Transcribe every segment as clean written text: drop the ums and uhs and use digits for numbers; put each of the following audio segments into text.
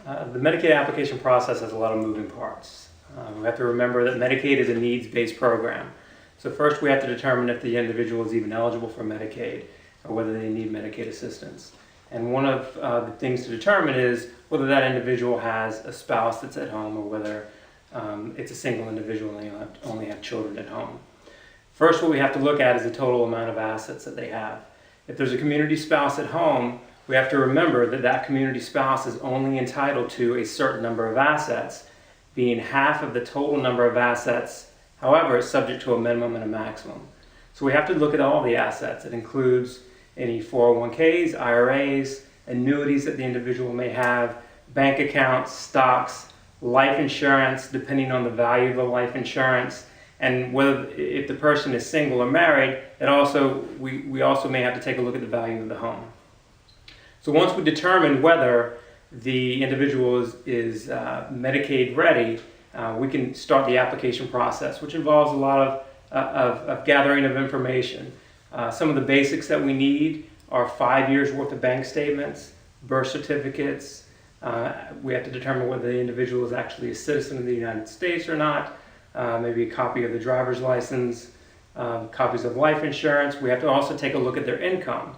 The Medicaid application process has a lot of moving parts. We have to remember that Medicaid is a needs-based program. So first we have to determine if the individual is even eligible for Medicaid or whether they need Medicaid assistance. And one of the things to determine is whether that individual has a spouse that's at home or whether it's a single individual and they only have children at home. First, what we have to look at is the total amount of assets that they have. If there's a community spouse at home, we have to remember that that community spouse is only entitled to a certain number of assets, being half of the total number of assets. However, it's subject to a minimum and a maximum. So we have to look at all the assets. It includes any 401ks, IRAs, annuities that the individual may have, bank accounts, stocks, life insurance, depending on the value of the life insurance, and whether if the person is single or married, we also may have to take a look at the value of the home. So once we determine whether the individual is Medicaid ready, we can start the application process, which involves a lot of gathering of information. Some of the basics that we need are 5 years worth of bank statements, birth certificates. We have to determine whether the individual is actually a citizen of the United States or not. Maybe a copy of the driver's license, copies of life insurance. We have to also take a look at their income.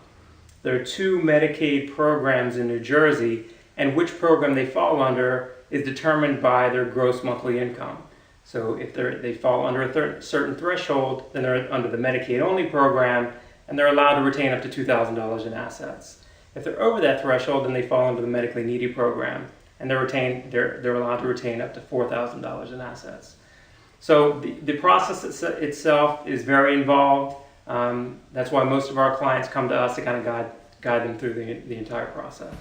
There are 2 Medicaid programs in New Jersey, and which program they fall under is determined by their gross monthly income. So if they fall under a certain threshold, then they're under the Medicaid-only program, and they're allowed to retain up to $2,000 in assets. If they're over that threshold, then they fall under the medically needy program, and they're allowed to retain up to $4,000 in assets. So the process itself is very involved. That's why most of our clients come to us to kind of guide them through the entire process.